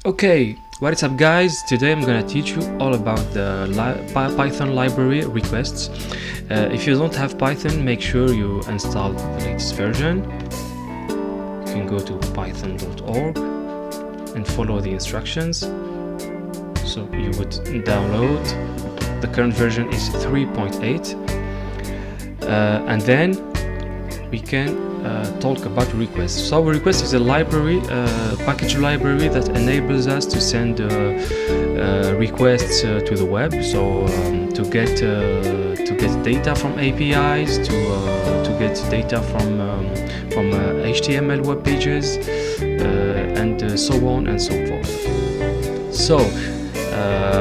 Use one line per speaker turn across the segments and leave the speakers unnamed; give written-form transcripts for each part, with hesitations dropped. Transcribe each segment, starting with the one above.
Okay, what is up guys? Today I'm gonna teach you all about the Python library requests. If you don't have Python, make sure you install the latest version. You can go to python.org and follow the instructions. So you would download, the current version is 3.8, and then we can talk about requests. So request is a library, package library that enables us to send requests to the web. So to get data from APIs, to get data from HTML web pages, and so on and so forth. So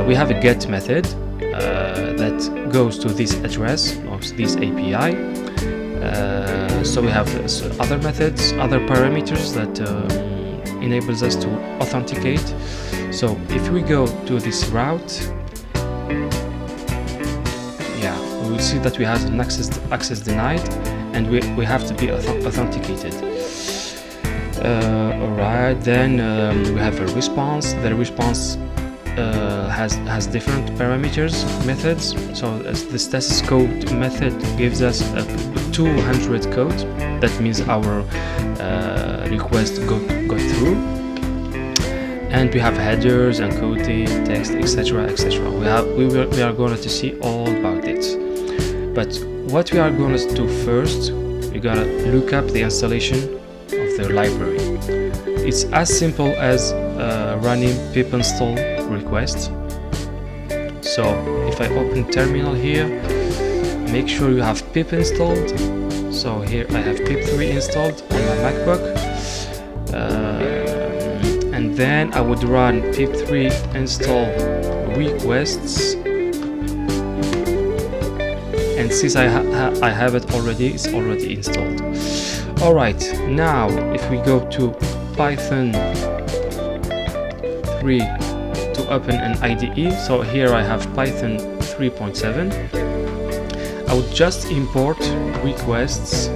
we have a get method that goes to this address of this API. So we have other methods, other parameters that enables us to authenticate. So if we go to this route, we will see that we have an access denied, and we have to be authenticated. Alright, then we have a response. The response has different parameters, methods. So the status code method gives us a 200 code. That means our request got through. And we have headers, encoding, text, etc., etc. We are going to see all about it. But what we are going to do first, we're going to look up the installation of the library. It's as simple as running pip install request. So if I open terminal here, make sure you have pip installed. So here I have pip3 installed on my MacBook, and then I would run pip3 install requests, and since I have it already, it's already installed. Alright, now if we go to Python 3 to open an IDE, so here I have Python 3.7. I would just import requests.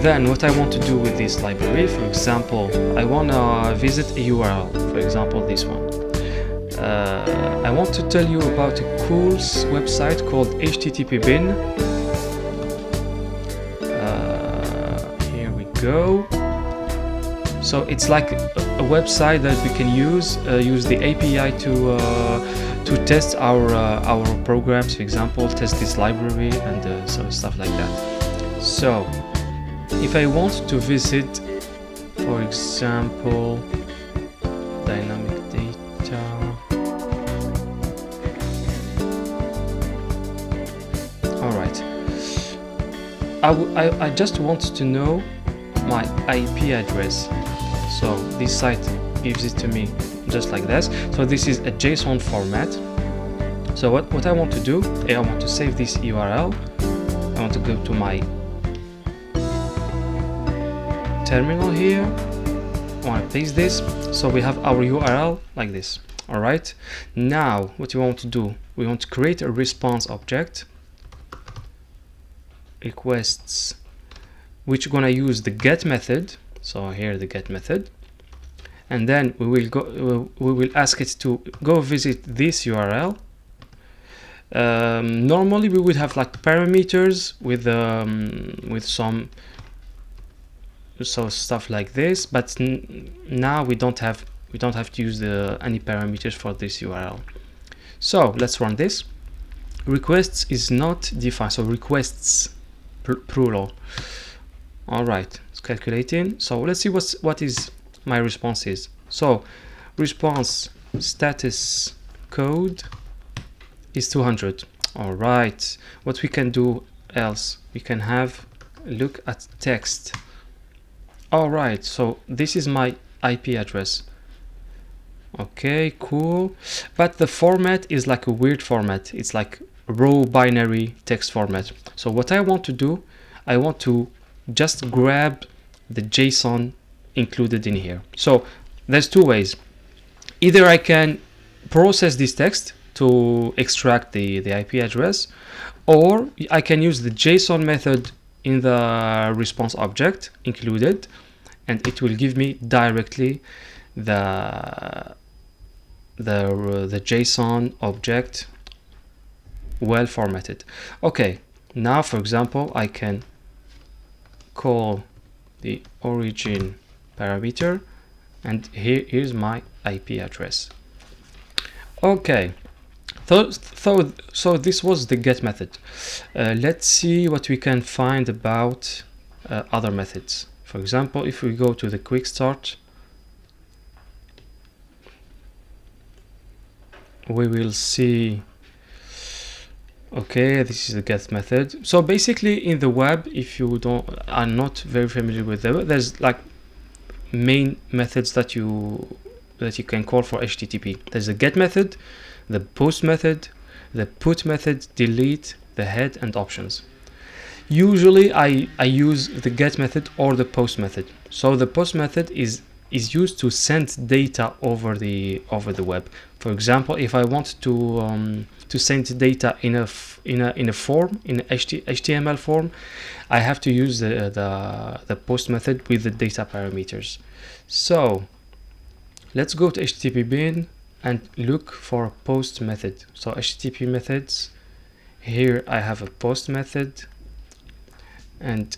Then what I want to do with this library, for example, I want to visit a URL, for example this one. I want to tell you about a cool website called HTTP-bin. Here we go. So it's like a website that we can use the API to test our programs, for example, test this library and so stuff like that. So if I want to visit, for example, dynamic data, alright, I just want to know my IP address. So this site gives it to me just like this. So this is a JSON format. So what I want to do, I want to save this URL. I want to go to my terminal here. I want to paste this. So we have our URL like this. Alright. Now what we want to do, we want to create a response object, requests, which we're gonna use the get method. So here the get method, and then we will ask it to go visit this URL. Normally we would have like parameters with some stuff like this, but now we don't have to use any parameters for this URL. So let's run this. Requests is not defined, so requests plural. All right, it's calculating. So let's see what is my response is. So response status code is 200. All right, what we can do else, we can have a look at text. All right, so this is my IP address. Okay, cool, but the format is like a weird format. It's like raw binary text format. So what I want to do, I want to just grab the JSON included in here. So there's two ways. Either I can process this text to extract the IP address, or I can use the JSON method in the response object included, and it will give me directly the JSON object well formatted. Okay, now for example I can call the origin parameter, and here's my IP address. Okay, so this was the get method. Let's see what we can find about other methods. For example, if we go to the quick start, we will see, okay, this is the get method. So basically in the web, if you are not very familiar with them, there's like main methods that you can call for HTTP. There's the get method, the post method, the put method, delete, the head, and options. Usually I use the get method or the post method. So the post method is used to send data over the web. For example, if I want to send data in a form, in a HTML form, I have to use the post method with the data parameters. So let's go to HTTP bin and look for a post method. So HTTP methods, here I have a post method, and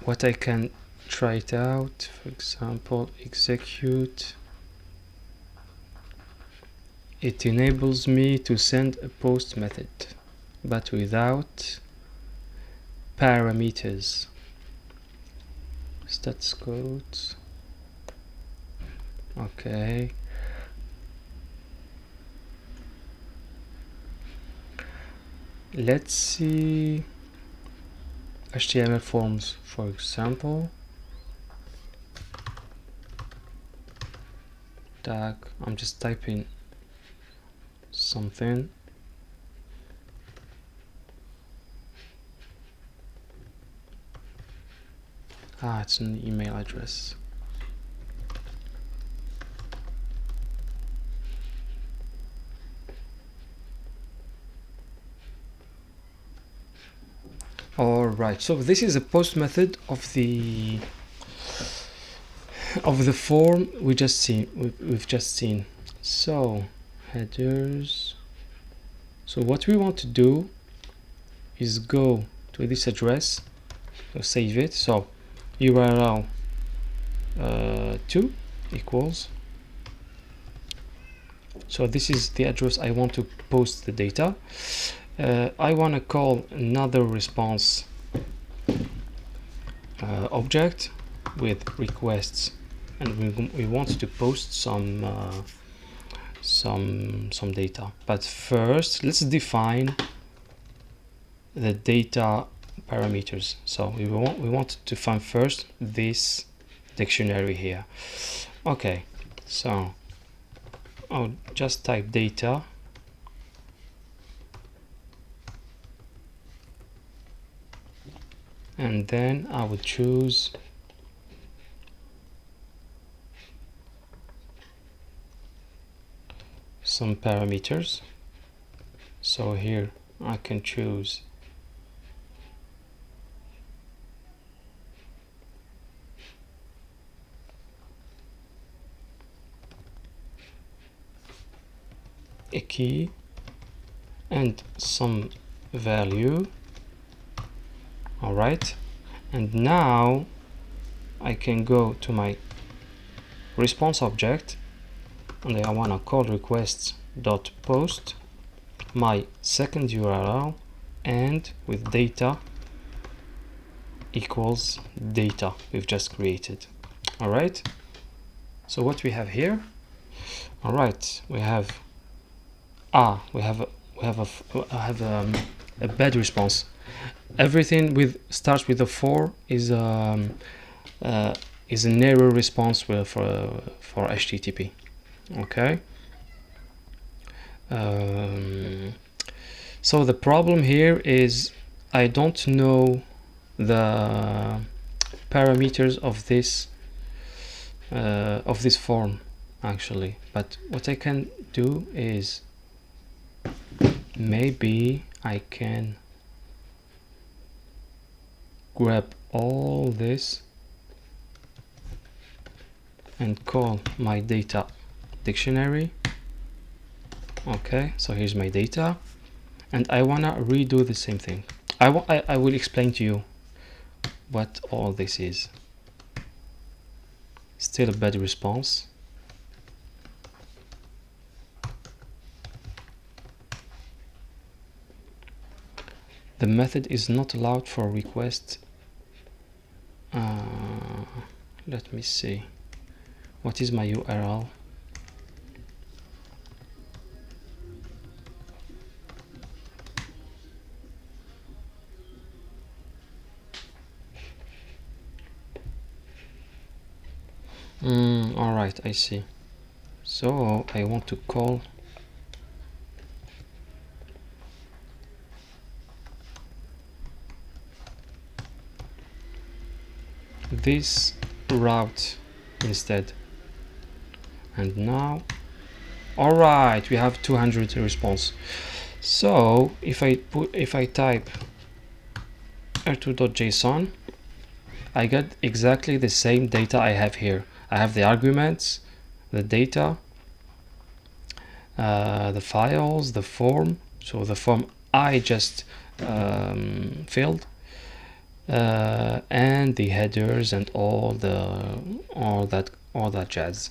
what I can try it out, for example, execute. It enables me to send a post method, but without parameters. Stats code. Okay. Let's see HTML forms, for example. Tag, I'm just typing something. It's an email address. Alright, so this is a post method of the form we've just seen. So headers. So what we want to do is go to this address, so save it. So URL 2 equals. So this is the address I want to post the data. I want to call another response object with requests, and we want to post some data. But first, let's define the data parameters. So we want to find first this dictionary here. Okay, so I'll just type data. And then I will choose some parameters. So here I can choose a key and some value. All right, and now I can go to my response object, and I want to call requests.post my second URL, and with data equals data we've just created. All right, so what we have here, all right, we have a bad response. Everything starts with a 4 is an error response for HTTP. Okay. So the problem here is I don't know the parameters of this form actually, but what I can do is maybe I can grab all this and call my data dictionary. Okay, so here's my data, and I wanna redo the same thing. I will explain to you what all this is. Still a bad response. The method is not allowed for request. Let me see. What is my URL? All right, I see. So I want to call this route instead. And now, all right, we have 200 response. So if I type r2.json, I get exactly the same data I have here. I have the arguments, the data, the files, the form. So the form I just filled, and the headers and all that jazz,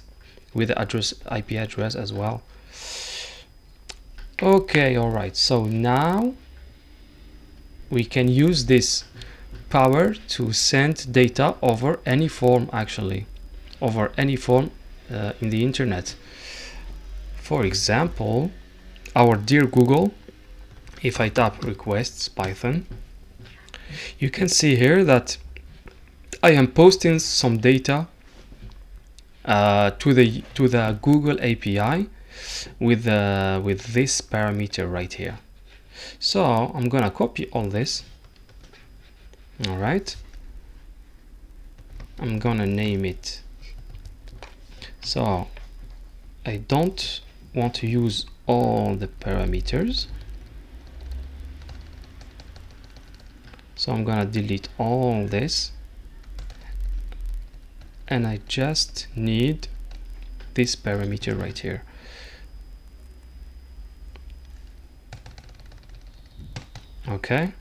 with the address, IP address as well. Okay, all right. So now we can use this power to send data over any form, actually, over any form in the internet. For example, our dear Google, if I tap requests Python, you can see here that I am posting some data to the Google API with this parameter right here. So I'm gonna copy all this. All right, I'm gonna name it. So I don't want to use all the parameters, so I'm gonna delete all this, and I just need this parameter right here. Okay,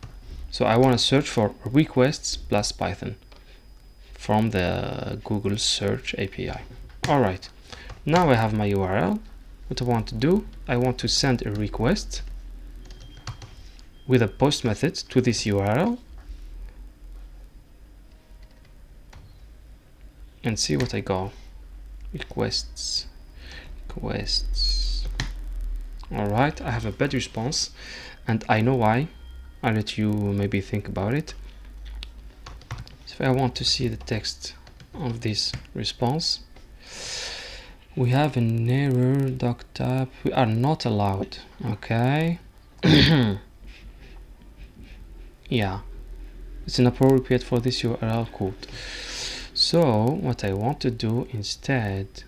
so I want to search for requests plus Python from the Google Search API. All right, now I have my URL. What I want to do, I want to send a request with a post method to this URL and see what I got. Requests. All right, I have a bad response, and I know why. I'll let you maybe think about it. So if I want to see the text of this response, we have an error, doctype, we are not allowed. Okay. Yeah, it's inappropriate for this URL code. So what I want to do instead,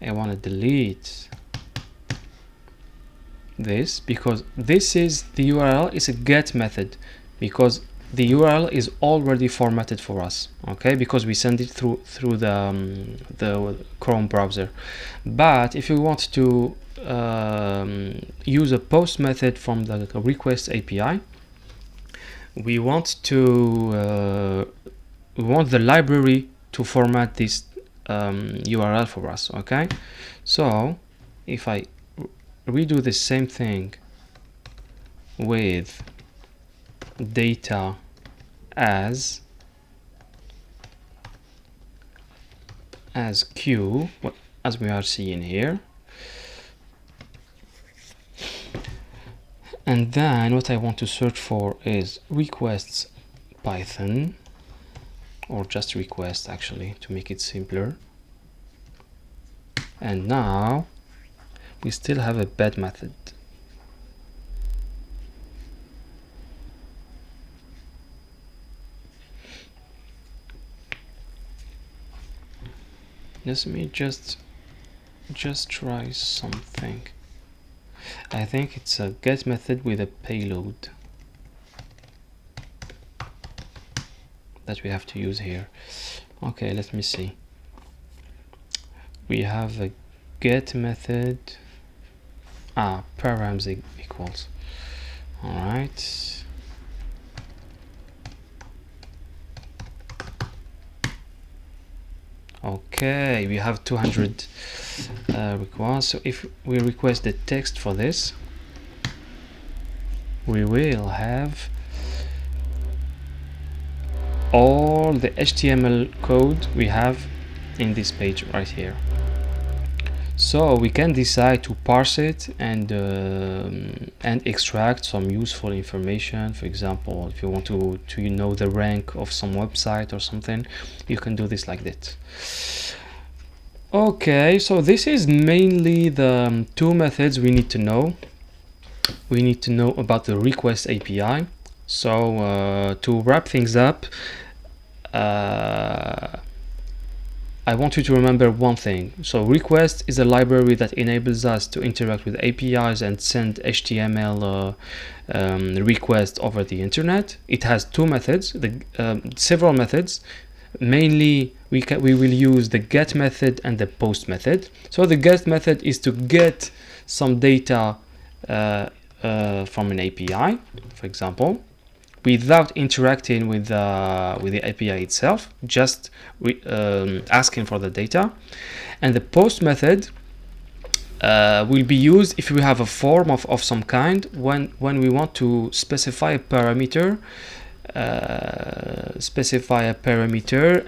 I want to delete this, because this is the URL is a get method, because the URL is already formatted for us, okay, because we send it through the Chrome browser. But if you want to use a post method from the request API, we want the library to format this URL for us. Okay, so if I redo the same thing with data as Q, as we are seeing here, and then what I want to search for is requests Python, or just request actually, to make it simpler. And now we still have a bad method. Let me just try something. I think it's a get method with a payload that we have to use here. Okay, let me see. we have a get method. Params equals. All right. Okay, we have 200 requests. So if we request the text for this, we will have all the HTML code we have in this page right here. So we can decide to parse it and extract some useful information. For example, if you want to know the rank of some website or something, you can do this like that. Okay, so this is mainly the two methods we need to know. We need to know about the request API. So to wrap things up, I want you to remember one thing. So request is a library that enables us to interact with APIs and send HTML requests over the internet. It has two methods, several methods. Mainly we will use the get method and the post method. So the get method is to get some data from an API, for example, without interacting with the API itself, just asking for the data. And the post method will be used if we have a form of some kind when we want to specify a parameter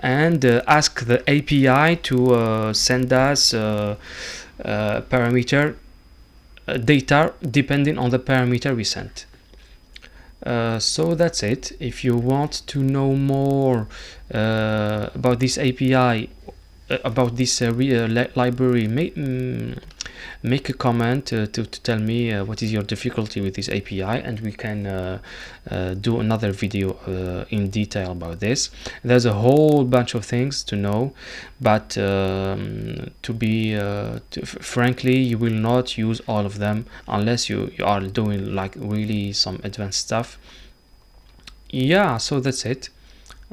and ask the API to send us parameter data depending on the parameter we sent. So that's it. If you want to know more about this API, about this library, make a comment to tell me what is your difficulty with this API, and we can do another video in detail about this. There's a whole bunch of things to know, but frankly, you will not use all of them unless you are doing like really some advanced stuff. Yeah, so that's it.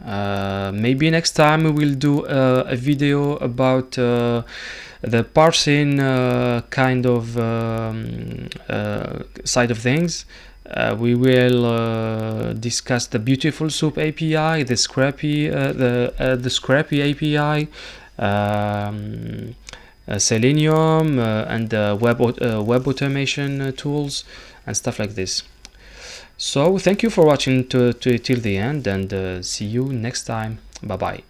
Maybe next time we will do a video about the parsing kind of side of things. We will discuss the Beautiful Soup API, the Scrappy API, Selenium, and web automation tools and stuff like this. So thank you for watching till the end, and see you next time. Bye bye.